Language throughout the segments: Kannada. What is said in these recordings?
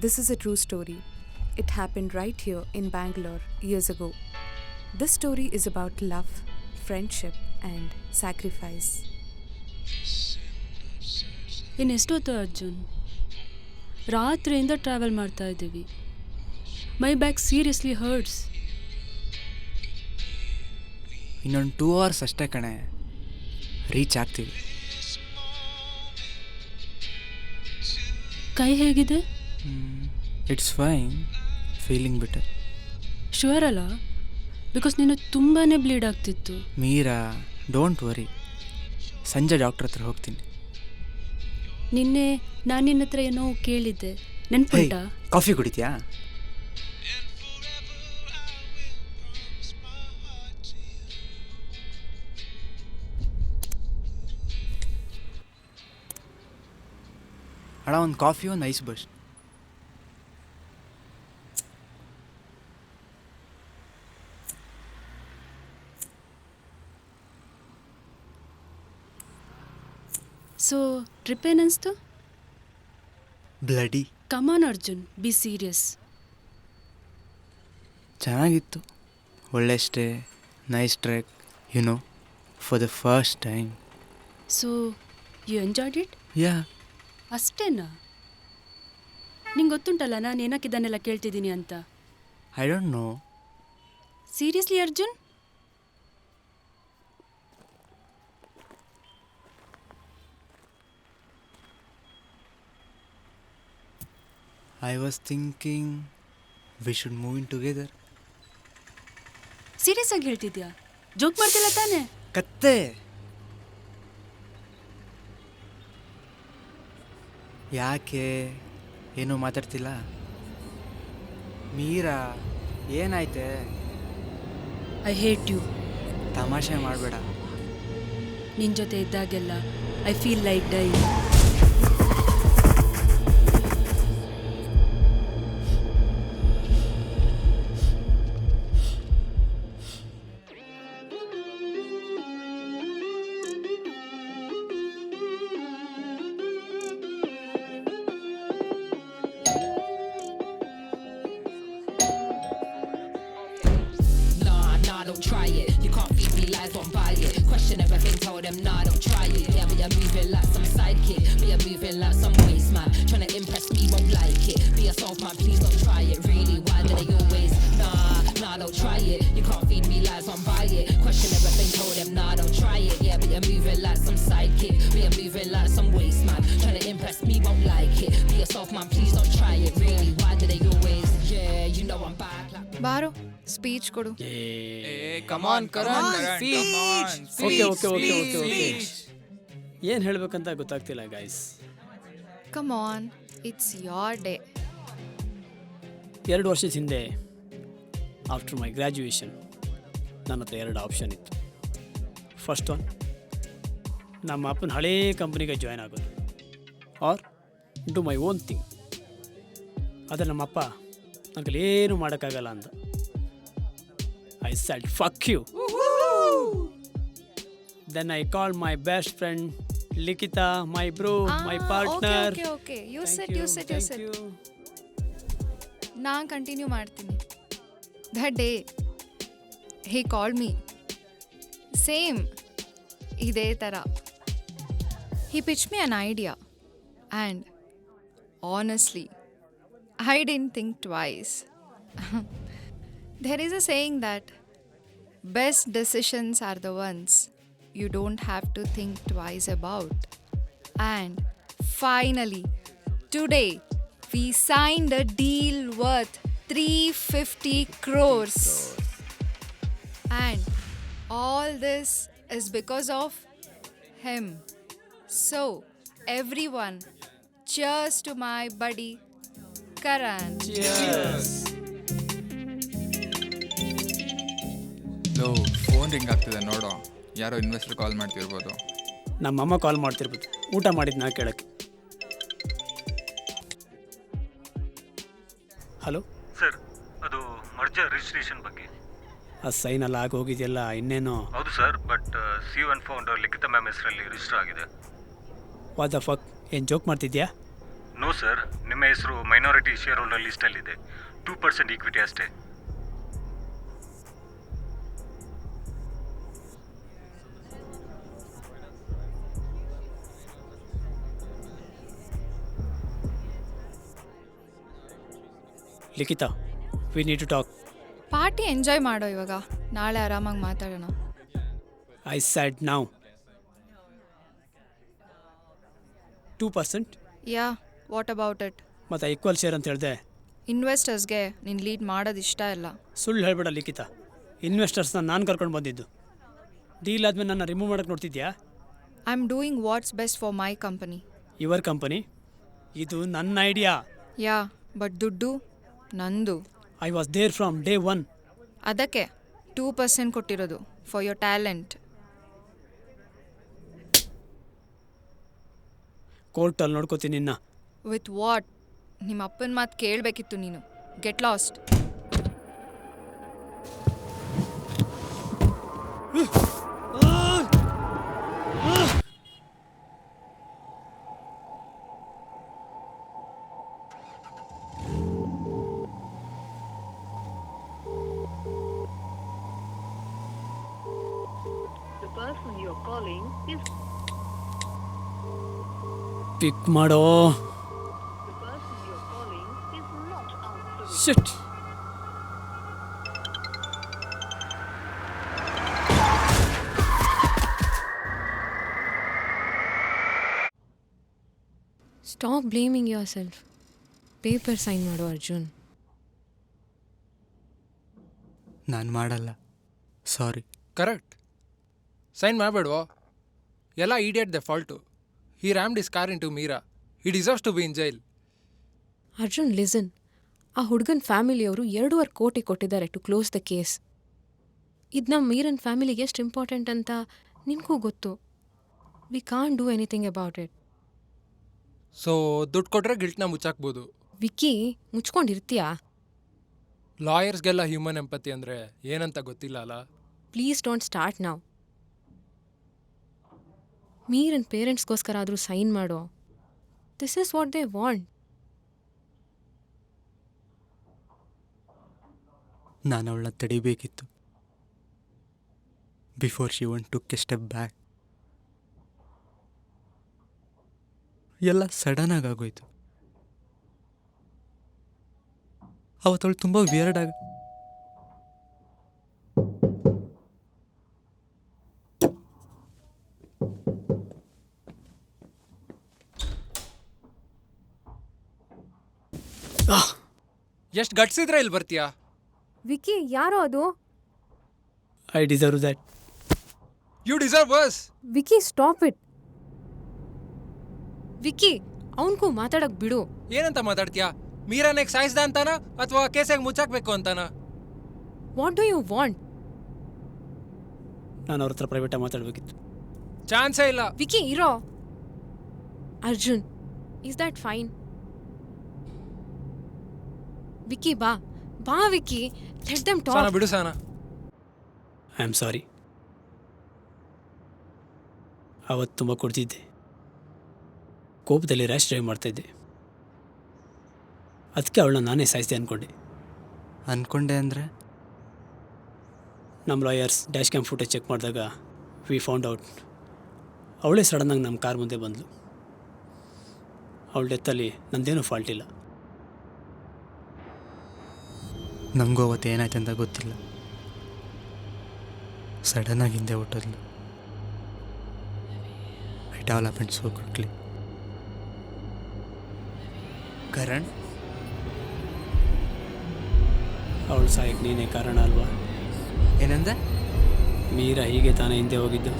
This is a true story. It happened right here in Bangalore years ago. This story is about love, friendship, and sacrifice. ಇನ್ನೆಷ್ಟೊತ್ತು Arjun? ರಾತ್ರಿಯಿಂದ ಟ್ರಾವೆಲ್ ಮಾಡ್ತಾ ಇದ್ದೀವಿ. My back seriously hurts. ಇನ್ನೊಂದು 2 hours ಅಷ್ಟೇ ಕಣೆ, ರೀಚ್ ಆಗ್ತೀವಿ. ಕೈ ಹೇಗಿದೆ? It's fine, feeling better. Sure ಅಲ್ಲ? ಬಿಕಾಸ್ ನೀನು ತುಂಬಾ ಬ್ಲೀಡ್ ಆಗ್ತಿತ್ತು. ಮೀರಾ, ಡೋಂಟ್ ವರಿ, ಸಂಜೆ ಡಾಕ್ಟ್ರ್ ಹತ್ರ ಹೋಗ್ತೀನಿ. ನಿನ್ನೆ ನಾನು ನಿನ್ನ ಹತ್ರ ಏನೋ ಕೇಳಿದ್ದೆ, ನೆನ್ಪುಂಟಾ? ಕಾಫಿ ಕುಡಿತೀಯಾ? ಅಣ್ಣ, ಒಂದು ಕಾಫಿ, ಒಂದು ಐಸ್ ಬಸ್ಟ್. ಸೊ ಟ್ರಿಪ್ ಏನನ್ನಿಸ್ತು? Bloody. Come on Arjun, be serious. ಚೆನ್ನಾಗಿತ್ತು, ಒಳ್ಳೆ stay, nice trek, no for the first time. So you enjoyed it? Yeah. ಅಷ್ಟೇನಾ? ನಿಂಗೆ ಗೊತ್ತುಂಟಲ್ಲ ನಾನು ಏನಕ್ಕೆ ಇದನ್ನೆಲ್ಲ ಕೇಳ್ತಿದ್ದೀನಿ ಅಂತ. I don't know. Seriously Arjun? I was thinking we should move in together. Serious ಆಗಿ ಹೇಳ್ತಿದ್ಯಾ? ಜೋಕ್ ಮಾಡ್ತಿಲ್ಲ ತಾನೆ? ಕತ್ತೆ. ಯಾಕೆ ಏನೂ ಮಾತಾಡ್ತಿಲ್ಲ? ಮೀರಾ, ಏನಾಯ್ತೆ? I hate you. ತಮಾಷೆ ಮಾಡಬೇಡ. ನಿನ್ನ ಜೊತೆ ಇದ್ದಾಗೆಲ್ಲ I feel like die. Don't try it. You can't feed me lies, won't buy it. Question everything, tell them nah, don't try it. Yeah, me a moving like some sidekick. Me a moving like some waste man. Tryna impress me, won't like it. Be yourself, man, please don't try it. Really, why do they always nah, don't try it. You can't feed me lies, won't buy it. Question everything, tell them nah, don't try it. Yeah, me a moving like some sidekick. Me a moving like some waste man. Tryna impress me, won't like it. Be yourself, man, please don't try it. Really, why do they always? Yeah, you know I'm back. ಬಾರೋ, ಸ್ಪೀಚ್ ಕೊಡು. ಏನು ಹೇಳಬೇಕಂತ ಗೊತ್ತಾಗ್ತಿಲ್ಲ guys. Come on, it's your day. 2 ವರ್ಷದ ಹಿಂದೆ ಆಫ್ಟರ್ ಮೈ ಗ್ರ್ಯಾಜುಯೇಷನ್ ನನ್ನ ಹತ್ರ 2 ಆಪ್ಷನ್ ಇತ್ತು. ಫಸ್ಟ್ ಒನ್, ನಮ್ಮ ಅಪ್ಪನ ಹಳೇ ಕಂಪ್ನಿಗೆ ಜಾಯ್ನ್ ಆಗೋದು, or do my own thing. ಆದರೆ ನಮ್ಮಪ್ಪ ನನಗೆ ಏನು ಮಾಡೋಕ್ಕಾಗಲ್ಲ ಅಂದ. I said, fuck you. Then I called my best friend, Likita, my bro, my partner. Okay. You said. ನಾನು ಕಂಟಿನ್ಯೂ ಮಾಡ್ತೀನಿ. That day, he called me. Same. ಇದೇ ಥರ. He pitched me an idea. And honestly, I didn't think twice. There is a saying that best decisions are the ones you don't have to think twice about. And finally, today, we signed a deal worth 350 crores. And all this is because of him. So, everyone, cheers to my buddy, Karan. Cheers. Phone ring ಆಗ್ತಿದೆ ನೋಡೋ, ಯಾರೋ ಇನ್ವೆಸ್ಟರ್ ಕಾಲ್ ಮಾಡ್ತಿರ್ಬೋದು. ನಮ್ಮಮ್ಮ ಕಾಲ್ ಮಾಡ್ತಿರ್ಬೋದು, ಊಟ ಮಾಡಿದ್ನ ಕೇಳಕ್ಕೆ. ಹಲೋ ಸರ್, ಅದು ಮರ್ಜರ್ ರಿಜಿಸ್ಟ್ರೇಷನ್ ಬಗ್ಗೆ. ಆ ಸೈನ್ ಎಲ್ಲ ಆಗಿ ಹೋಗಿದೆಯಲ್ಲ, ಇನ್ನೇನು? ಹೌದು sir, but C1 founder Likhita ma'am ಹೆಸರಲ್ಲಿ ರಿಜಿಸ್ಟರ್ ಆಗಿದೆ. ವಾಟ್ ದ ಫಕ್, ಏನು ಜೋಕ್ ಮಾಡ್ತಿದ್ಯಾ? ನೋ ಸರ್, ನಿಮ್ಮ ಹೆಸರು ಮೈನಾರಿಟಿ ಶೇರ್ ಹೋಲ್ಡರ್ ಲಿಸ್ಟಲ್ಲಿದೆ. 2% ಈಕ್ವಿಟಿ ಅಷ್ಟೇ. Likhita, we need to talk. Party enjoy ಮಾಡೋ ಇವಾಗ, ನಾಳೆ ಆರಾಮಾಗಿ ಮಾತಾಡೋಣ. ಐ ಸ್ಯಾಡ್ ನಾವು 2%. Yeah, what about it? ಮತ್ತು ಈಕ್ವಲ್ ಶೇರ್ ಅಂತ ಹೇಳಿದೆ. ಇನ್ವೆಸ್ಟರ್ಸ್ಗೆ ನೀನು ಲೀಡ್ ಮಾಡೋದು ಇಷ್ಟ ಇಲ್ಲ. ಸುಳ್ಳು ಹೇಳ್ಬೇಡ ಲಿಖಿತಾ, ಇನ್ವೆಸ್ಟರ್ಸ್ನ ನಾನು ಕರ್ಕೊಂಡು ಬಂದಿದ್ದು. ಡೀಲ್ ಆದಮೇಲೆ ನನ್ನ ರಿಮೂವ್ ಮಾಡೋಕ್ಕೆ ನೋಡ್ತಿದ್ಯಾ? I am doing what's best for my company. Your company? ಇದು ನನ್ನ ಐಡಿಯಾ. ಯಾ, ಬಟ್ ದುಡ್ಡು ನಂದು. I was there from day 1. ಅದಕ್ಕೆ 2% ಕೊಟ್ಟಿರೋದು ಫಾರ್ ಯೋರ್ ಟ್ಯಾಲೆಂಟ್. ಕೋರ್ಟಲ್ಲಿ ನೋಡ್ಕೋತೀನಿ ನಿನ್ನ. With what? ನಿಮ್ಮ ಅಪ್ಪನ ಮಾತು ಕೇಳಬೇಕಿತ್ತು ನೀನು. Get lost. ಪಿಕ್ ಮಾಡೋ. Shit. Stop blaming yourself. Paper sign ಮಾಡು ಅರ್ಜುನ್. ನಾನು ಮಾಡಲ್ಲ, ಸಾರಿ. ಕರೆಕ್ಟ್. ಸೈನ್ ಮಾಡಬೇಡ್ವೋ. ಎಲ್ಲ idiot the fault. He rammed his car into Meera. He deserves to be in jail. Arjun listen, ಆ ಹುಡುಗನ ಫ್ಯಾಮಿಲಿಯವರು 2.5 ಕೋಟಿ ಕೊಟ್ಟಿದ್ದಾರೆ ಟು ಕ್ಲೋಸ್ ದ ಕೇಸ್. ಇದು ನಮ್ಮ ಮೀರನ್ ಫ್ಯಾಮಿಲಿಗೆ ಎಷ್ಟು ಇಂಪಾರ್ಟೆಂಟ್ ಅಂತ ನಿನಗೂ ಗೊತ್ತು. We can't do anything about it. So ದುಡ್ಡು ಕೊಟ್ಟರೆ ಗಿಲ್ಟ್ನ ಮುಚ್ಚಾಕ್ಬೋದು. ವಿಕ್ಕಿ, ಮುಚ್ಕೊಂಡಿರ್ತೀಯಾ? ಲಾಯರ್ಸ್ಗೆಲ್ಲ ಹ್ಯೂಮನ್ ಎಂಪತಿ ಅಂದರೆ ಏನಂತ ಗೊತ್ತಿಲ್ಲ ಅಲ್ಲ. ಪ್ಲೀಸ್ ಡೋಂಟ್ ಸ್ಟಾರ್ಟ್ ನಾವ್. ಮೀರನ್ ಪೇರೆಂಟ್ಸ್ಗೋಸ್ಕರ ಆದರೂ ಸೈನ್ ಮಾಡೋ. This is what they want. ನಾನು ಅವಳನ್ನ ತಡಿಬೇಕಿತ್ತು before she on took a step back. ಎಲ್ಲ ಸಡನ್ನಾಗಿ ಆಗೋಯ್ತು. ಅವತ್ತವಳು ತುಂಬ ವಿಯರ್ಡ್ ಆಗ. ಎಷ್ಟು ಗಟ್ಸಿದ್ರೆ ಇಲ್ಲಿ ಬರ್ತೀಯಾ? ವಿಕ್ಕಿ, ಯಾರೋ ಅದು? I deserve that. You deserve worse. Vicky, stop it. Vicky, ಅವನ್ಗೂ ಮಾತಾಡಕ್ ಬಿಡು. ಏನಂತ ಮಾತಾಡ್ತೀಯಾ? ಮೀರಾನೆಗೆ ಸಾಯಿಸ್ದ ಅಂತಾನ ಅಥವಾ ಕೇಸಾಗಿ ಮುಚ್ಚಾಕ್ಬೇಕು ಅಂತಾನ? What do you want? ನಾನು ಅವ್ರ ಹತ್ರ ಪ್ರೈವೇಟಾಗಿ ಮಾತಾಡಬೇಕಿತ್ತು. ಚಾನ್ಸೇ ಇಲ್ಲ. ವಿಕ್ಕಿ, ಇರೋ. Arjun, is that fine? Vicky, ಬಾ ಬಾ ವಿಕ್ಕಿ, ಲೆಟ್ ದೆಮ್ ಟಾಕ್. ಬಿಡು ಸಾನ. I am sorry. ಅವತ್ತು ತುಂಬ ಕೊಡ್ತಿದ್ದೆ. ಕೋಪದಲ್ಲಿ ರ್ಯಾಶ್ ಡ್ರೈವ್ ಮಾಡ್ತಾಯಿದ್ದೆ. ಅದಕ್ಕೆ ಅವಳನ್ನ ನಾನೇ ಸಾಯಿಸಿದೆ ಅಂದ್ಕೊಂಡೆ ಅಂದರೆ ನಮ್ಮ lawyers dash cam footage check ಮಾಡಿದಾಗ ವಿ ಫೌಂಡ್ ಔಟ್ ಅವಳೇ ಸಡನ್ನಾಗಿ ನಮ್ಮ ಕಾರ್ ಮುಂದೆ ಬಂದಳು. ಅವಳ ಡೆತ್ತಲ್ಲಿ ನಂದೇನೂ ಫಾಲ್ಟ್ ಇಲ್ಲ. ನನಗೂ ಅವತ್ತು ಏನಾಯ್ತು ಅಂತ ಗೊತ್ತಿಲ್ಲ. ಸಡನ್ನಾಗಿ ಹಿಂದೆ ಹೊಟ್ಟೋದ್ಲು. It all happened so quickly. Karan, ಅವಳು ಸಾಯಕ್ಕೆ ನೀನೇ ಕಾರಣ ಅಲ್ವಾ? ಏನಂದೆ? ಮೀರಾ ಹೀಗೆ ತಾನೇ ಹಿಂದೆ ಹೋಗಿದ್ದು.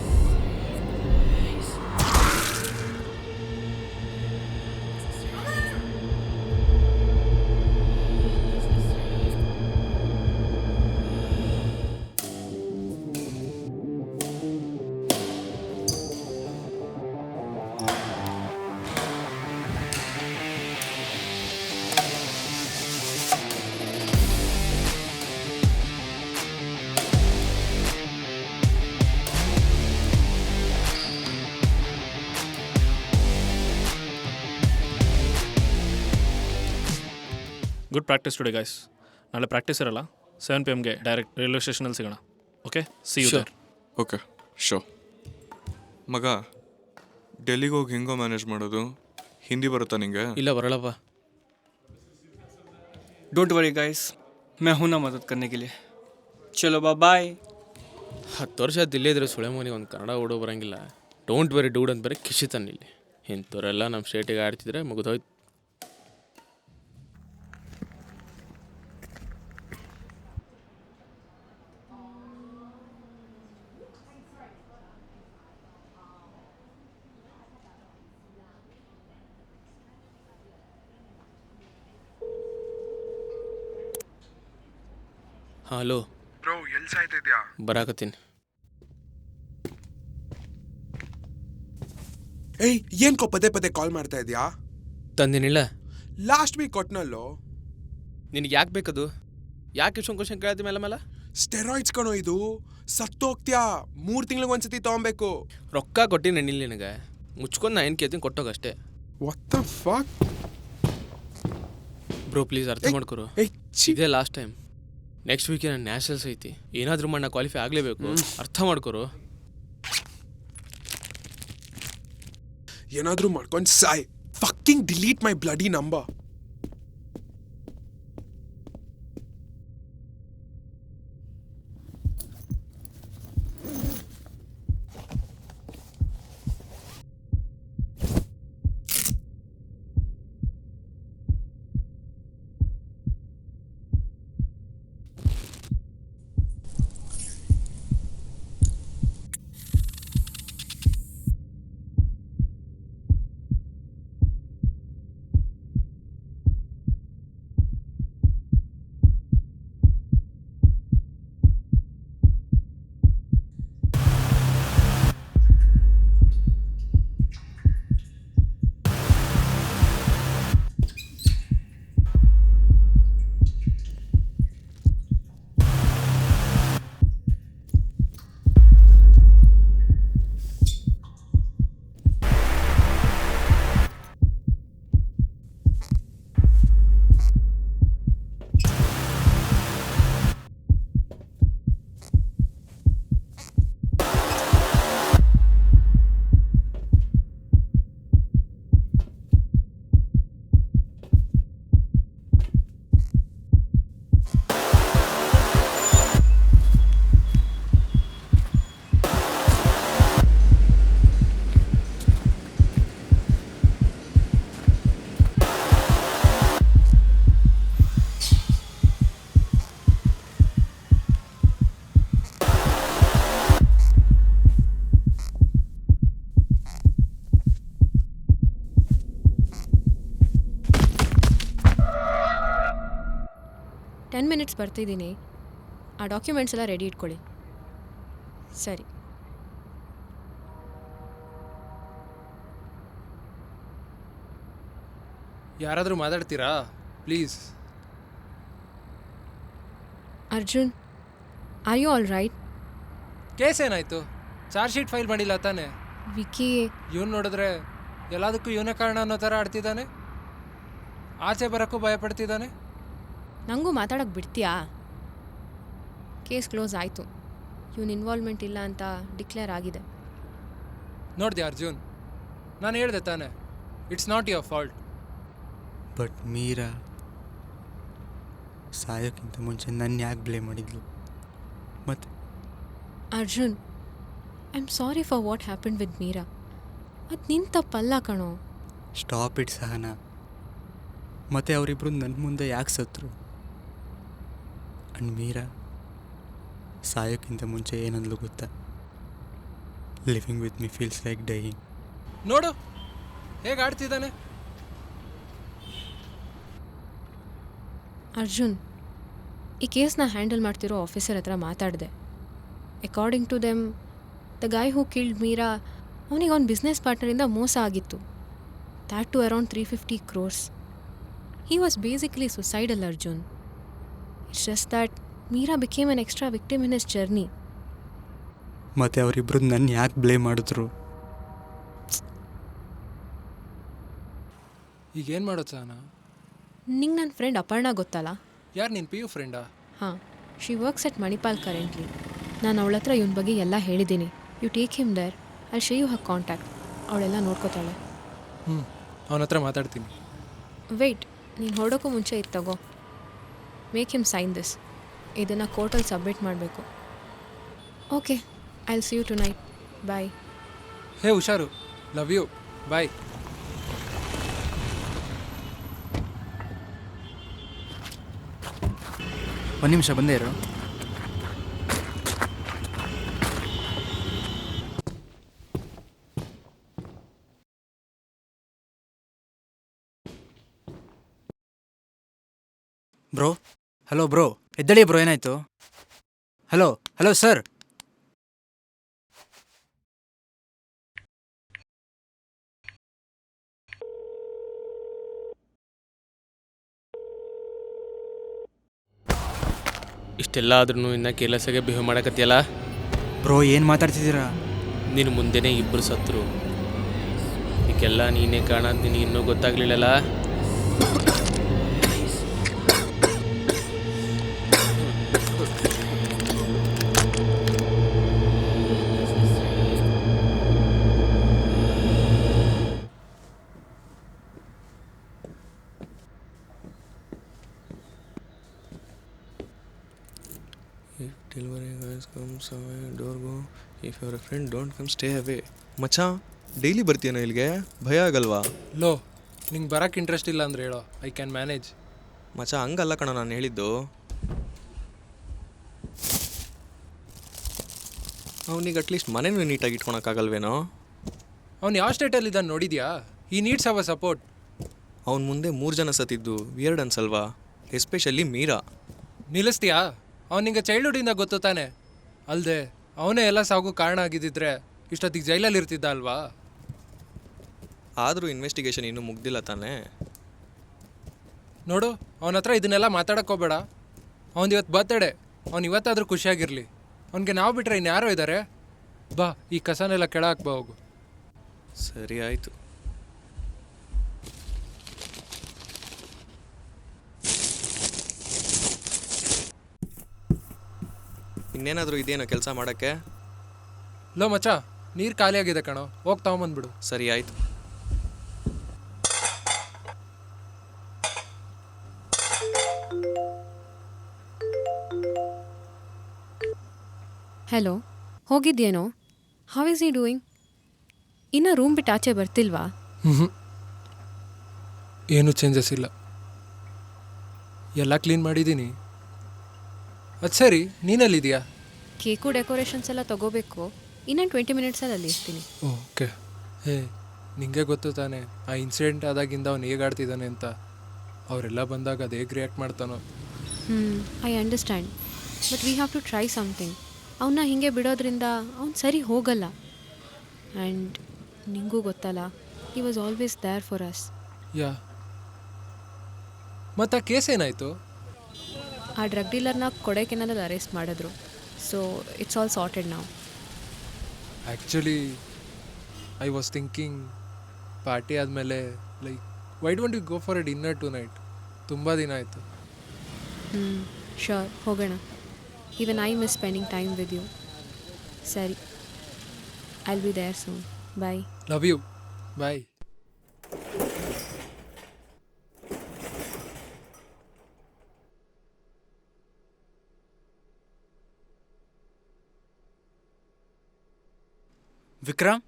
Good practice today guys. ನಾಳೆ ಪ್ರಾಕ್ಟೀಸ್ ಇರಲ್ಲ. 7 PM ಡೈರೆಕ್ಟ್ ರೈಲ್ವೆ ಸ್ಟೇಷನಲ್ಲಿ ಸಿಗೋಣ. Okay, see you there. Okay ಶೋ. ಮಗ, ಡೆಲ್ಲಿಗೆ ಹೋಗಿ ಹೆಂಗೋ ಮ್ಯಾನೇಜ್ ಮಾಡೋದು? ಹಿಂದಿ ಬರುತ್ತಾ ನಿಂಗೆ? ಇಲ್ಲ ಬರಲ್ಲಪ್ಪ. डोंट वरी गाइस, मैं हूं ना मदद करने के लिए. चलो बाय. 10 ವರ್ಷ ದಿಲ್ಲೇ ಇದ್ರೆ ಸುಳೆಮೋನಿಗೆ ಒಂದು ಕನ್ನಡ ಓಡೋ ಬರೋಂಗಿಲ್ಲ. ಡೋಂಟ್ ವೆರಿ ಡೂಡ್ ಅಂತ ಬರೀ ಕಿಶಿತಾನೆ ಇಲ್ಲಿ. ಇಂಥವರೆಲ್ಲ ನಮ್ಮ ಸ್ಟೇಟಿಗೆ ಆಡ್ತಿದ್ರೆ ಮುಗಿದೋಯ್ತು. ಹಲೋ ಬ್ರೋ, ಎಲ್ಲಿ ಸಾಯ್ತಿದ್ಯಾ? ಬರಾಕತ್ತೀನಿ. ಏಯ್, ಏನ್ಕೋ ಪದೇ ಪದೇ ಕಾಲ್ ಮಾಡ್ತಾ ಇದೀಯಾ? ತಂದಿನಿಲ್ಲ. ಲಾಸ್ಟ್ ವೀಕ್ ಕೊಟ್ನಲ್ಲೋ. ನಿನಗೆ ಯಾಕೆ ಬೇಕದು? ಯಾಕೆ ಇಷ್ಟೊಂದು ಕ್ವಶನ್ ಕೇಳ್ತಿ ಮೇಲೆ ಮೇಲೆ? ಸ್ಟೆರಾಯ್ಡ್ಸ್ ಕಣೋ ಇದು. ಸತ್ತೋಗ್ತ್ಯಾ. 3 ತಿಂಗಳಿಗೆ ಒಂದ್ಸತಿ ತಗೊಬೇಕು. ರೊಕ್ಕ ಕೊಟ್ಟಿನಿ ನಿಲ್ಲ ನಿನಗೆ. ಮುಚ್ಕೊಂಡು ನಾ ಏನು ಕೇಳ್ತೀನಿ, ಕೊಟ್ಟೋಗಷ್ಟೇ. What the fuck bro, please ಅರ್ಥ ಮಾಡ್ಕೊರು. ಇದೇ ಲಾಸ್ಟ್ ಟೈಮ್. ನೆಕ್ಸ್ಟ್ ವೀಕ್ ನನ್ನ ನ್ಯಾಷನಲ್ಸ್ ಐತಿ. ಏನಾದರೂ ಮಾಡಿ ನಾ ಕ್ವಾಲಿಫೈ ಆಗಲೇಬೇಕು. ಅರ್ಥ ಮಾಡ್ಕೊರು. ಏನಾದ್ರೂ ಮಾಡ್ಕೊಂಡು ಸಾಯ್. Fucking delete my bloody number. Minutes ಬರ್ತಿದ್ದೀನಿ. ಆ ಡಾಕ್ಯುಮೆಂಟ್ಸ್ ಎಲ್ಲ ರೆಡಿ ಇಟ್ಕೊಳ್ಳಿ. ಸರಿ. ಯಾರಾದರೂ ಮಾತಾಡ್ತೀರಾ please? Arjun, are you all right? Case ಏನಾಯಿತು? ಚಾರ್ಜ್ ಶೀಟ್ ಫೈಲ್ ಮಾಡಿಲ್ಲ ತಾನೆ? ವಿಕಿ ಇವನು ನೋಡಿದ್ರೆ ಎಲ್ಲದಕ್ಕೂ ಇವನೇ ಕಾರಣ ಅನ್ನೋ ಥರ ಆಡ್ತಿದ್ದಾನೆ. ಆಚೆ ಬರೋಕ್ಕೂ ಭಯಪಡ್ತಿದ್ದಾನೆ. ನನಗೂ ಮಾತಾಡೋಕ್ಕೆ ಬಿಡ್ತೀಯಾ? ಕೇಸ್ ಕ್ಲೋಸ್ ಆಯಿತು. ಇವನ್ ಇನ್ವಾಲ್ವ್ಮೆಂಟ್ ಇಲ್ಲ ಅಂತ ಡಿಕ್ಲೇರ್ ಆಗಿದೆ. ನೋಡಿದೆ ಅರ್ಜುನ್, ನಾನು ಹೇಳ್ದೆ ತಾನೆ, it's not your fault. But Meera ಸಾಯೋಕ್ಕಿಂತ ಮುಂಚೆ ನನ್ನ ಯಾಕೆ ಬ್ಲೇಮ್ ಮಾಡಿದ್ಲು? ಮತ್ತೆ Arjun, I am sorry for what happen with Meera. ಅದು ನಿನ್ನ ತಪ್ಪಲ್ಲ ಕಣೋ. Stop it Sahana. ಮತ್ತು ಅವರಿಬ್ಬರು ನನ್ನ ಮುಂದೆ ಯಾಕೆ ಸತ್ರು? ಅಂಡ್ ಮೀರಾ ಸಾಯೋಕ್ಕಿಂತ ಮುಂಚೆ ಏನಂದ್ಲು ಗೊತ್ತಾ? Living with me feels like dying. ನೋಡು ಹೇಗೆ ಆಡ್ತಿದ್ದಾನೆ. ಅರ್ಜುನ್, ಈ ಕೇಸ್ನ ಹ್ಯಾಂಡಲ್ ಮಾಡ್ತಿರೋ ಆಫೀಸರ್ ಹತ್ರ ಮಾತಾಡಿದೆ. According to them, the guy who killed Meera, ಅವನಿಗೆ ಅವ್ನ ಬಿಸ್ನೆಸ್ ಪಾರ್ಟ್ನರಿಂದ ಮೋಸ ಆಗಿತ್ತು. That too around 350 crores. He was basically suicidal, Arjun. It's just that Meera became an extra victim in his journey. ಮತ್ತು ಅವರಿಬ್ಬರು ನನ್ನ ಯಾಕೆ ಬ್ಲೇಮ್ ಮಾಡಿದ್ರು? ಈಗೇನು ಮಾಡೋದು ಸಹನ? ನಿಂಗೆ ನನ್ನ ಫ್ರೆಂಡ್ ಅಪರ್ಣ ಗೊತ್ತಲ್ಲ? ಯಾರು ನಿನ್ನ PU ಫ್ರೆಂಡಾ? ಹಾಂ, she works at Manipal currently. ನಾನು ಅವಳ ಹತ್ರ ಇವನ ಬಗ್ಗೆ ಎಲ್ಲ ಹೇಳಿದ್ದೀನಿ. You take him there, I share you her contact. ಅವಳೆಲ್ಲ ನೋಡ್ಕೋತಾಳೆ. ಅವನ ಹತ್ರ ಮಾತಾಡ್ತೀನಿ. ವೆಯ್ಟ್, ನೀನು ಹೊರಡೋಕ್ಕೂ ಮುಂಚೆ ಇದು ತಗೋ. Make him sign this. ಇದನ್ನು ಕೋರ್ಟಲ್ಲಿ ಸಬ್ಮಿಟ್ ಮಾಡಬೇಕು. Okay, I will see you tonight. Bye. Hey ಹುಷಾರು. Love you. ಬಾಯ್. ಒಂದು ನಿಮಿಷ ಬಂದೇ ಇರು. ಬ್ರೋ, ಹಲೋ ಬ್ರೋ, ಎದ್ದೇಳಿ ಬ್ರೋ, ಏನಾಯಿತು? Hello hello sir. ಇಷ್ಟೆಲ್ಲ ಆದ್ರೂ ಇನ್ನು ಕೇರ್ಲೆಸ್ಸಾಗೆ ಬಿಹೇವ್ ಮಾಡಕತ್ತಿಯಲ್ಲ ಬ್ರೋ, ಏನು ಮಾತಾಡ್ತಿದ್ದೀರಾ? ನಿನ್ನ ಮುಂದೆನೇ ಇಬ್ಬರು ಸತ್ರು. ಇದಕ್ಕೆಲ್ಲ ನೀನೇ ಕಾರಣ ಅಂತ ನಿನಗೆ ಇನ್ನೂ ಗೊತ್ತಾಗ್ಲಿಲ್ಲಲ್ಲ. If your friend don't come stay away. ಮಚ್ಚಾ, ಡೈಲಿ ಬರ್ತೀಯನ ಇಲ್ಲಿಗೆ? ಭಯ ಆಗಲ್ವಾ? ಲೋ, ನಿಂಗೆ ಬರೋಕ್ಕೆ ಇಂಟ್ರೆಸ್ಟ್ ಇಲ್ಲ ಅಂದ್ರೆ ಹೇಳೋ, ಐ ಕ್ಯಾನ್ ಮ್ಯಾನೇಜ್. ಮಚ್ಚಾ, ಹಂಗಲ್ಲ ಕಣ ನಾನು ಹೇಳಿದ್ದು. ಅವನಿಗೆ ಅಟ್ಲೀಸ್ಟ್ ಮನೇನೂ ನೀಟಾಗಿ ಇಟ್ಕೊಳಕ್ಕಾಗಲ್ವೇನೋ? ಅವ್ನು ಯಾವ ಸ್ಟೇಟಲ್ಲಿದ್ದಾನೆ ನೋಡಿದ್ಯಾ? ಈ ನೀಡ್ಸ್ ಅವರ್ ಸಪೋರ್ಟ್. ಅವ್ನ ಮುಂದೆ 3 ಜನ ಸತ್ತಿದ್ದು ವಿಯರ್ಡ್ ಅನ್ಸಲ್ವಾ? ಎಸ್ಪೆಷಲಿ ಮೀರಾ. ನಿಲ್ಲಿಸ್ತೀಯಾ? ಅವ್ನು ನಿಂಗೆ ಚೈಲ್ಡ್ಹುಡ್ಡಿಂದ ಗೊತ್ತು ತಾನೆ. ಅಲ್ಲದೆ ಅವನೇ ಎಲ್ಲ ಸಾಗು ಕಾರಣ ಆಗಿದ್ದಿದ್ರೆ ಇಷ್ಟೊತ್ತಿಗೆ ಜೈಲಲ್ಲಿ ಇರ್ತಿದ್ದ ಅಲ್ವಾ? ಆದರೂ ಇನ್ವೆಸ್ಟಿಗೇಷನ್ ಇನ್ನೂ ಮುಗ್ದಿಲ್ಲ ತಾನೇ. ನೋಡು, ಅವನ ಹತ್ರ ಇದನ್ನೆಲ್ಲ ಮಾತಾಡೋಕ್ಕೋಬೇಡ. ಅವ್ನು ಇವತ್ತು ಬರ್ತ್ಡೇ. ಅವ್ನು ಇವತ್ತಾದರೂ ಖುಷಿಯಾಗಿರಲಿ. ಅವ್ನಿಗೆ ನಾವು ಬಿಟ್ಟರೆ ಇನ್ಯಾರೋ ಇದ್ದಾರೆ. ಬಾ, ಈ ಕಸನೆಲ್ಲ ಕೆಳಗೆ ಬಾ, ಹೋಗು. ಸರಿ ಆಯಿತು. ಇನ್ನೇನಾದರೂ ಇದೇನೋ ಕೆಲಸ ಮಾಡೋಕ್ಕೆ? ಲೋ ಮಚ್ಚ, ನೀರು ಖಾಲಿಯಾಗಿದೆ ಕಣೋ, ಹೋಗಿ ತಗೊಂಬಂದ್ಬಿಡು. ಸರಿ ಆಯಿತು. ಹೆಲೋ, ಹೋಗಿದ್ಯೇನೋ? How is he doing? ಇನ್ನು ರೂಮ್ ಬಿಟ್ಟು ಆಚೆ ಬರ್ತಿಲ್ವಾ? ಏನೂ ಚೇಂಜಸ್ ಇಲ್ಲ, ಎಲ್ಲ ಕ್ಲೀನ್ ಮಾಡಿದ್ದೀನಿ. ಅದು ಸರಿ, ನೀನಲ್ಲಿದೆಯಾ? ಕೇಕು ಡೆಕೋರೇಷನ್ಸ್ ಎಲ್ಲ ತೊಗೋಬೇಕು. ಇನ್ನೊಂದು 20 ಮಿನಿಟ್ಸಲ್ಲಿ ಅಲ್ಲಿ ಇರ್ತೀನಿ. ಓಕೆ. ಹೇ, ನಿಂಗೆ ಗೊತ್ತು ತಾನೆ ಆ ಇನ್ಸಿಡೆಂಟ್ ಆದಾಗಿಂದ ಅವ್ನು ಹೇಗೆ ಆಡ್ತಿದ್ದಾನೆ ಅಂತ. ಅವರೆಲ್ಲ ಬಂದಾಗ ಅದು ಹೇಗೆ ರಿಯಾಕ್ಟ್ ಮಾಡ್ತಾನೋ. I understand, but we have to try something. ಅವನ್ನ ಹೀಗೆ ಬಿಡೋದ್ರಿಂದ ಅವ್ನು ಸರಿ ಹೋಗಲ್ಲ. ಆ್ಯಂಡ್ ನಿಂಗೂ ಗೊತ್ತಲ್ಲ, he was always there for us. Yeah, ಮತ್ತು ಆ ಕೇಸ್ ಏನಾಯಿತು? ಆ ಡ್ರಗ್ ಡೀಲರ್ನ ಕೊಡೈಕೆನಾಲಲ್ಲಿ ಅರೆಸ್ಟ್ ಮಾಡಿದ್ರು. ಸೊ ಇಟ್ಸ್ ಆಲ್ ಸಾರ್ಟೆಡ್ ನಾವು. Actually I was thinking party ಆದಮೇಲೆ like why don't you go for a dinner tonight? ತುಂಬ ದಿನ ಆಯಿತು. ಶ್ಯೂರ್, ಹೋಗೋಣ. Even I miss spending time with you. ಸರಿ, I will be there soon. Bye. Love you. Bye. Vikram,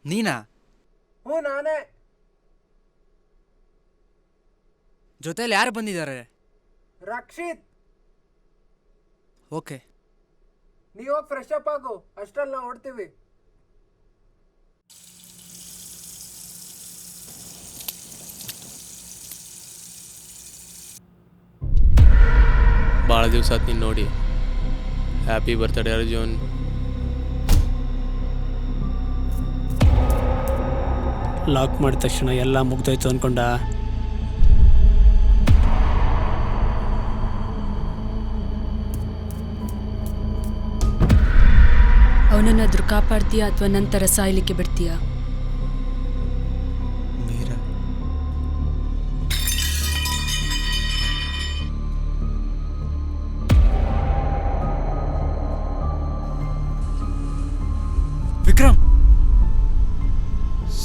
ನೀನಾ? ಹ್ಞೂ, ನಾನೇ. ಜೊತೆಲಿ ಯಾರು ಬಂದಿದ್ದಾರೆ? ರಕ್ಷಿತ್. ಓಕೆ, ನೀವು ಹೋಗಿ ಫ್ರೆಶ್ ಅಪ್ ಆಗು, ಅಷ್ಟರಲ್ಲಿ ನಾವು ಹೊಡ್ತೀವಿ. ಭಾಳ ದಿವಸ ಆತು ನೀನು ನೋಡಿ. Happy birthday Arjun. ಲಾಕ್ ಮಾಡಿದ ತಕ್ಷಣ ಎಲ್ಲ ಮುಗ್ದೋಯ್ತು ಅಂದ್ಕೊಂಡ. ಅವನನ್ನಾದ್ರೂ ಕಾಪಾಡ್ತೀಯಾ ಅಥವಾ ನಂತರ ಸಾಯ್ಲಿಕ್ಕೆ ಬಿಡ್ತೀಯಾ? ಮೀರಾ,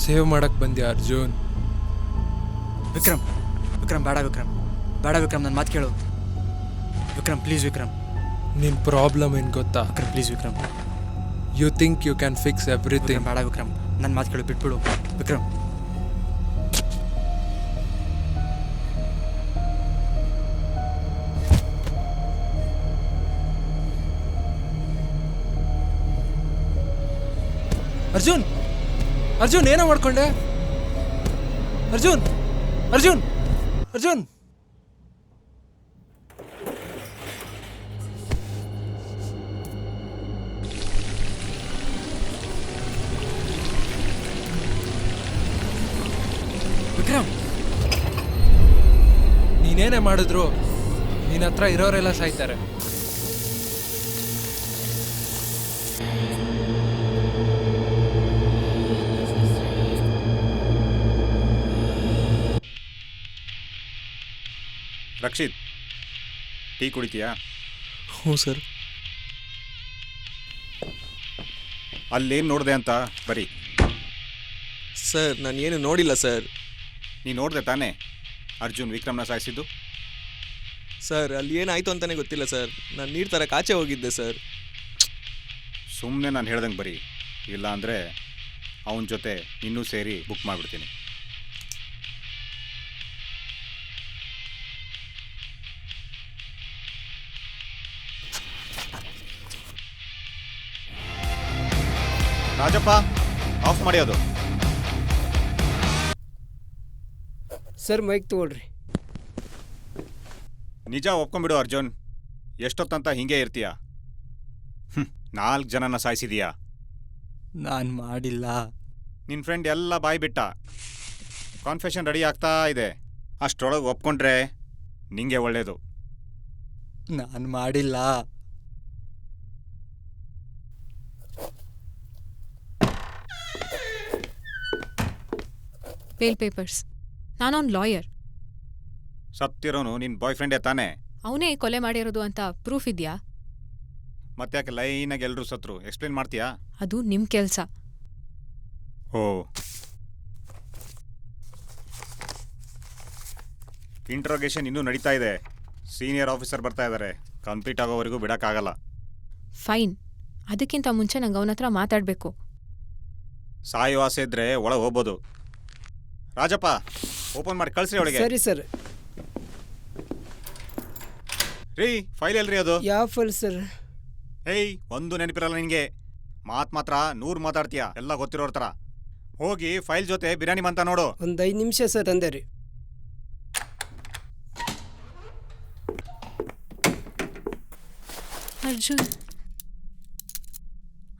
ಸೇವ್ ಮಾಡಕ್ಕೆ ಬಂದ್ಯಾ ಅರ್ಜುನ್? ವಿಕ್ರಮ್ ವಿಕ್ರಮ್ ಬೇಡ ವಿಕ್ರಮ್, ಬೇಡ ವಿಕ್ರಮ್, ನನ್ನ ಮಾತು ಕೇಳು ವಿಕ್ರಮ್, ಪ್ಲೀಸ್ ವಿಕ್ರಮ್. ನಿನ್ನ ಪ್ರಾಬ್ಲಮ್ ಏನು ಗೊತ್ತಾ? Vikram please Vikram. You think you can fix everything. ಬೇಡ ವಿಕ್ರಮ್, ನನ್ನ ಮಾತು ಕೇಳು, ಬಿಟ್ಬಿಡು ವಿಕ್ರಮ್. ಅರ್ಜುನ್ ಅರ್ಜುನ್ ಏನೋ ಮಾಡ್ಕೊಂಡೆ? ಅರ್ಜುನ್ ಅರ್ಜುನ್ ಅರ್ಜುನ್ ವಿಕ್ರಮ್, ನೀನೇನೇ ಮಾಡಿದ್ರು ನಿನ್ನ ಹತ್ರ ಇರೋರೆಲ್ಲ ಸಾಯ್ತಾರೆ. ರಕ್ಷಿತ್, ಟೀ ಕುಡಿತೀಯಾ? ಹ್ಞೂ ಸರ್. ಅಲ್ಲೇನು ನೋಡಿದೆ ಅಂತ ಬರೀ. ಸರ್ ನಾನು ಏನು ನೋಡಿಲ್ಲ ಸರ್. ನೀನು ನೋಡಿದೆ ತಾನೇ ಅರ್ಜುನ್ ವಿಕ್ರಮ್ನ ಸಾಯಿಸಿದ್ದು? ಸರ್ ಅಲ್ಲಿ ಏನಾಯಿತು ಅಂತಲೇ ಗೊತ್ತಿಲ್ಲ ಸರ್. ನಾನು ನೀರು ತರಕ್ಕೆ ಆಚೆ ಹೋಗಿದ್ದೆ ಸರ್. ಸುಮ್ಮನೆ ನಾನು ಹೇಳ್ದಂಗೆ ಬರೀ, ಇಲ್ಲ ಅಂದರೆ ಅವನ ಜೊತೆ ಇನ್ನೂ ಸೇರಿ ಬುಕ್ ಮಾಡಿಬಿಡ್ತೀನಿ. ರಾಜಪ್ಪ, ಆಫ್ ಮಾಡಿ ಅದು. ಸರ್ ಮೈಕ್ ತಗೊಳ್ರಿ. ನಿಜ ಒಪ್ಕೊಂಬಿಡು ಅರ್ಜುನ್, ಎಷ್ಟೊತ್ತಂತ ಹಿಂಗೆ ಇರ್ತೀಯ? 4 ಜನನ ಸಾಯಿಸಿದೀಯಾ? ನಾನು ಮಾಡಿಲ್ಲ. ನಿನ್ನ ಫ್ರೆಂಡ್ ಎಲ್ಲ ಬಾಯಿ ಬಿಟ್ಟ, ಕಾನ್ಫೆಷನ್ ರೆಡಿ ಆಗ್ತಾ ಇದೆ. ಅಷ್ಟರೊಳಗೆ ಒಪ್ಕೊಂಡ್ರೆ ನಿಂಗೆ ಒಳ್ಳೆಯದು. ನಾನು ಮಾಡಿಲ್ಲ. Bail papers. ನಾನೊಂದು ಲಾಯರ್. ಸತ್ತಿರೋನು ನಿನ್ನ ಬಾಯ್ ಫ್ರೆಂಡೇ ತಾನೇ? ಅವನೇ ಕೊಲೆ ಮಾಡಿರೋದು ಅಂತ ಪ್ರೂಫ್ ಇದೆಯಾ? ಮತ್ತ್ಯಾಕೆ ಲೈನಾಗಿ ಎಲ್ಲರೂ ಸತ್ರು? ಎಕ್ಸ್ಪ್ಲೇನ್ ಮಾಡ್ತೀಯಾ? ಅದು ನಿಮ್ಮ ಕೆಲಸ. ಓ, ಇಂಟ್ರೋಗೇಷನ್ ಇನ್ನೂ ನಡೀತಾ ಇದೆ. ಸೀನಿಯರ್ ಆಫೀಸರ್ ಬರ್ತಾ ಇದ್ದಾರೆ. ಕಂಪ್ಲೀಟ್ ಆಗೋವರೆಗೂ ಬಿಡೋಕ್ಕಾಗಲ್ಲ. ಫೈನ್. ಅದಕ್ಕಿಂತ ಮುಂಚೆ ನಂಗೆ ಅವನ ಹತ್ರ ಮಾತಾಡಬೇಕು. ಸಾಯೋ ಆಸೆ ಇದ್ರೆ ಒಳಗೆ ಹೋಗ್ಬೋದು. ರಾಜಪ್ಪ, ಓಪನ್ ಮಾಡಿ ಕಳಿಸ್ರಿ ಒಳಗೆ. ಸರಿ ಸರ್. ರೀ, ಫೈಲ್ ಎಲ್ರಿ ಅದು? ಯಾವ ಫೈಲ್ ಸರ್? ಏಯ್, ಒಂದು ನೆನಪಿರಲ್ಲ ನಿನಗೆ. ಮಾತ್ರ 100 ಮಾತಾಡ್ತೀಯ, ಎಲ್ಲ ಗೊತ್ತಿರೋರ ಥರ. ಹೋಗಿ ಫೈಲ್ ಜೊತೆ ಬಿರಿಯಾನಿ ಮಂತ ನೋಡು. ಒಂದು 5 ನಿಮಿಷ ಸರ್, ತಂದೆ ರೀ. ಅರ್ಜುನ್,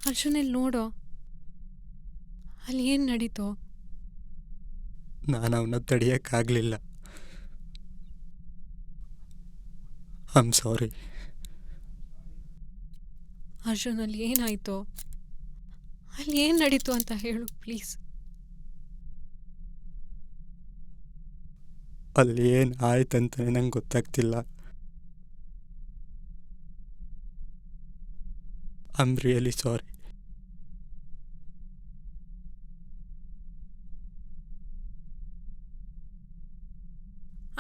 ಅರ್ಜುನ್ ಇಲ್ಲಿ ನೋಡೋ, ಅಲ್ಲಿ ಏನು ನಡೀತೋ? ನಾನು ಅವನ್ನ ತಡೆಯೋಕ್ಕಾಗಲಿಲ್ಲ. I am sorry. ಅರ್ಜುನ್, ಅಲ್ಲಿ ಏನಾಯ್ತೋ? ಅಲ್ಲಿ ಏನು ನಡೀತು ಅಂತ ಹೇಳು ಪ್ಲೀಸ್. ಅಲ್ಲಿ ಏನು ಆಯ್ತಂತಲೇ ನಂಗೆ ಗೊತ್ತಾಗ್ತಿಲ್ಲ. I am really sorry.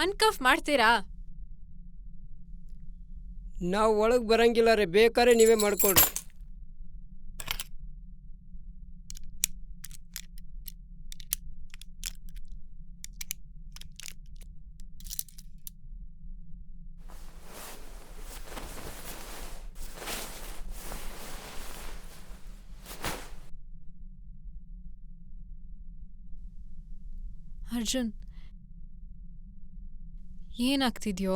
Uncuff ಮಾಡ್ತೀರಾ? ನಾವು ಒಳಗೆ ಬರಂಗಿಲ್ಲ ರೀ, ಬೇಕಾದ್ರೆ ನೀವೇ ಮಾಡ್ಕೊಳ್ರಿ. ಅರ್ಜುನ್, ಏನಾಗ್ತಿದ್ಯೋ?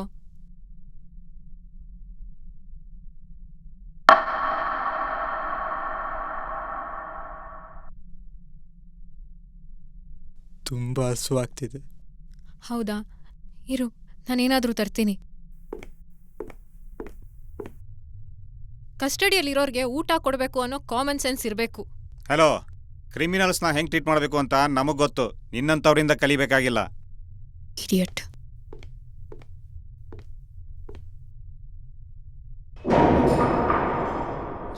ತುಂಬ ಹಸುವಾಗ್ತಿದೆ. ಹೌದಾ? ಇರು, ನಾನೇನಾದರೂ ತರ್ತೀನಿ. ಕಸ್ಟಡಿಯಲ್ಲಿರೋರಿಗೆ ಊಟ ಕೊಡಬೇಕು ಅನ್ನೋ ಕಾಮನ್ ಸೆನ್ಸ್ ಇರಬೇಕು. ಹಲೋ, ಕ್ರಿಮಿನಲ್ಸ್ನ ಹೆಂಗೆ ಟ್ರೀಟ್ ಮಾಡಬೇಕು ಅಂತ ನಮಗೆ ಗೊತ್ತು. ನಿನ್ನಂಥವ್ರಿಂದ ಕಲಿಬೇಕಾಗಿಲ್ಲ. ಇಡಿಯಟ್.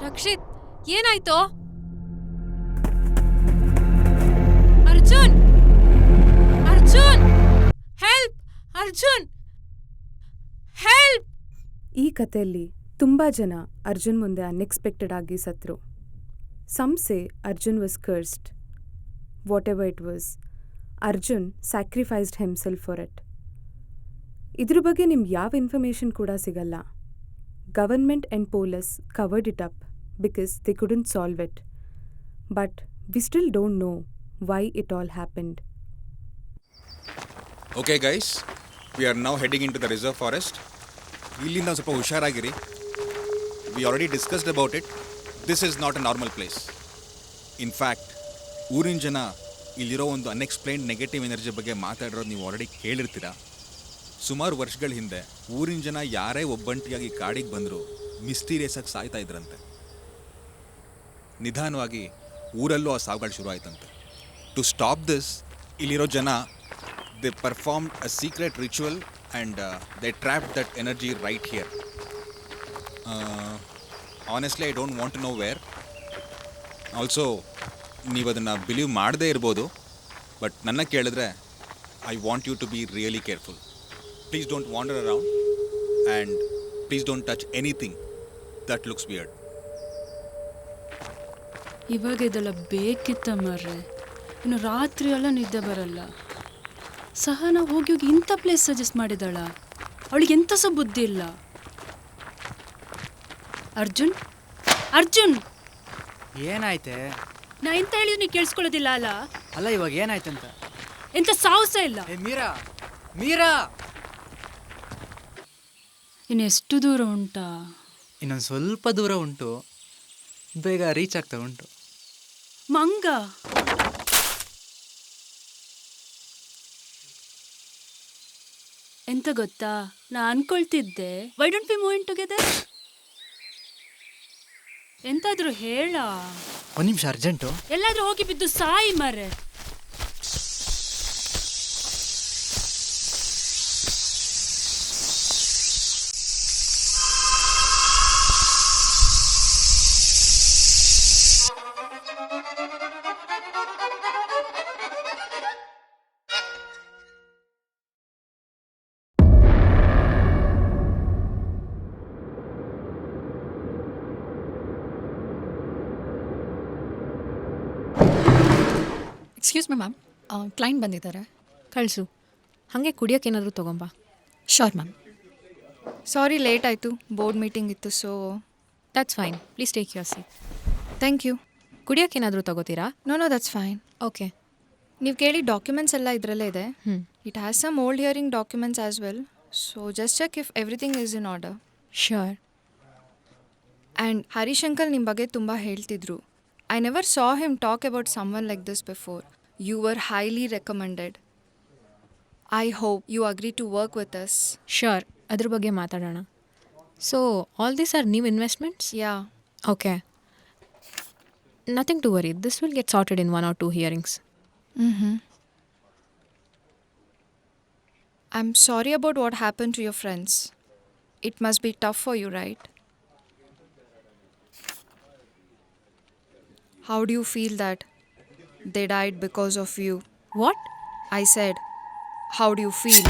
ರಕ್ಷಿತ್, ಏನಾಯ್ತೋ? ಅರ್ಜುನ್ ಅರ್ಜುನ್ ಹೆಲ್ಪ್! ಈ ಕಥೆಯಲ್ಲಿ ತುಂಬ ಜನ ಅರ್ಜುನ್ ಮುಂದೆ ಅನ್ಎಕ್ಸ್ಪೆಕ್ಟೆಡ್ ಆಗಿ ಸತ್ರು. Some say Arjun was cursed. Whatever it was, Arjun sacrificed himself for it. ಇದ್ರ ಬಗ್ಗೆ ನಿಮ್ಗೆ ಯಾವ ಇನ್ಫಾರ್ಮೇಷನ್ ಕೂಡ ಸಿಗಲ್ಲ. Government and police covered it up because they couldn't solve it. But we still don't know why it all happened. Okay guys, we are now heading into the reserve forest. ಇಲ್ಲಿಂದ ಒಂದು ಸ್ವಲ್ಪ ಹುಷಾರಾಗಿರಿ. We already discussed about it. This is not a normal place. In fact ಊರಿನ ಜನ ಇಲ್ಲಿರೋ ಒಂದು ಅನ್ಎಕ್ಸ್ಪ್ಲೈನ್ಡ್ ನೆಗೆಟಿವ್ ಎನರ್ಜಿ ಬಗ್ಗೆ ಮಾತಾಡಿರೋದು ನೀವು ಆಲ್ರೆಡಿ ಕೇಳಿರ್ತೀರ. ಸುಮಾರು ವರ್ಷಗಳ ಹಿಂದೆ ಊರಿನ ಜನ ಯಾರೇ ಒಬ್ಬಂಟಿಯಾಗಿ ಕಾಡಿಗೆ ಬಂದರೂ ಮಿಸ್ಟೀರಿಯಸ್ ಆಗಿ ಸಾಯ್ತಾ ಇದ್ರಂತೆ. ನಿಧಾನವಾಗಿ ಊರಲ್ಲೂ ಆ ಸಾವುಗಳು ಶುರು ಆಯ್ತಂತೆ. ಟು ಸ್ಟಾಪ್ ದಿಸ್, ಇಲ್ಲಿರೋ ಜನ they performed a secret ritual and they trapped that energy right here. Honestly I don't want to know where. Also ನೀವು ಅದನ್ನು ಬಿಲೀವ್ ಮಾಡದೇ ಇರ್ಬೋದು, ಬಟ್ ನನ್ನ ಕೇಳಿದ್ರೆ I want you to be really careful. Please don't wander around and please don't touch anything that looks weird. ಇವಾಗ ಇದೆಲ್ಲ ಬೇಕಿತ್ತ ಮರ್ರೆ. ಇನ್ನು ರಾತ್ರಿ ಎಲ್ಲ ನಿದ್ದೆ ಬರಲ್ಲ. ಸಹನ ಹೋಗಿ ಹೋಗಿ ಇಂಥ ಪ್ಲೇಸ್ ಸಜೆಸ್ಟ್ ಮಾಡಿದಾಳ. ಅವಳಿಗೆ ಎಂಥ ಸಹ ಬುದ್ಧಿ ಇಲ್ಲ. ಅರ್ಜುನ್, ಅರ್ಜುನ್, ಏನಾಯ್ತೆ? ನಾ ಎಂತ ಹೇಳಿದ್ರು ನೀವು ಕೇಳಿಸ್ಕೊಳ್ಳೋದಿಲ್ಲ ಅಲ್ಲ? ಅಲ್ಲ, ಇವಾಗ ಏನಾಯ್ತಂತ? ಎಂಥ ಸಾಹಸ ಇಲ್ಲ. ಮೀರಾ, ಮೀರಾ, ಇನ್ನು ಎಷ್ಟು ದೂರ ಉಂಟಾ? ಇನ್ನೊಂದು ಸ್ವಲ್ಪ ದೂರ ಉಂಟು. ಬೇಗ ರೀಚ್ ಆಗ್ತಾ ಉಂಟು. ಮಂಗ, ಎಂತ ಗೊತ್ತಾ, ನಾ ಅನ್ಕೊಳ್ತಿದ್ದೆ why don't we move in together. ಎಂತಾದ್ರೂ ಹೇಳ. ಒಂದು ನಿಮಿಷ, ಅರ್ಜೆಂಟು. ಎಲ್ಲಾದ್ರೂ ಹೋಗಿ ಬಿದ್ದು ಸಾಯಿ ಮರೆ. ಎಕ್ಸ್ಕ್ಯೂಸ್ ಮಿ ಮ್ಯಾಮ್, ಕ್ಲೈಂಟ್ ಬಂದಿದ್ದಾರೆ. ಕಳಿಸು. ಹಾಗೆ ಕುಡಿಯೋಕೆ ಏನಾದರೂ ತೊಗೊಂಬಾ. Sure ma'am. ಸಾರಿ ಲೇಟ್ ಆಯಿತು, ಬೋರ್ಡ್ ಮೀಟಿಂಗ್ ಇತ್ತು. So that's fine, please take your seat. Thank you. ಕುಡಿಯೋಕೆ ಏನಾದರೂ ತೊಗೋತೀರಾ? No that's fine. ಓಕೆ. ನೀವು ಕೇಳಿ ಡಾಕ್ಯುಮೆಂಟ್ಸ್ ಎಲ್ಲ ಇದರಲ್ಲೇ ಇದೆ. It has some old hearing documents as well. So just check if everything is in order. Sure. And Harish uncle ನಿಮ್ಮ ಬಗ್ಗೆ ತುಂಬ ಹೇಳ್ತಿದ್ರು. I never saw him talk about someone like this before. You were highly recommended. I hope you agree to work with us. Sure, ಅದ್ರ ಬಗ್ಗೆ ಮಾತಾಡೋಣ. So all these are new investments? Yeah. Okay, nothing to worry. This will get sorted in 1 or 2 hearings. I'm sorry about what happened to your friends. It must be tough for you, right? How do you feel that they died because of you? What? I said, how do you feel?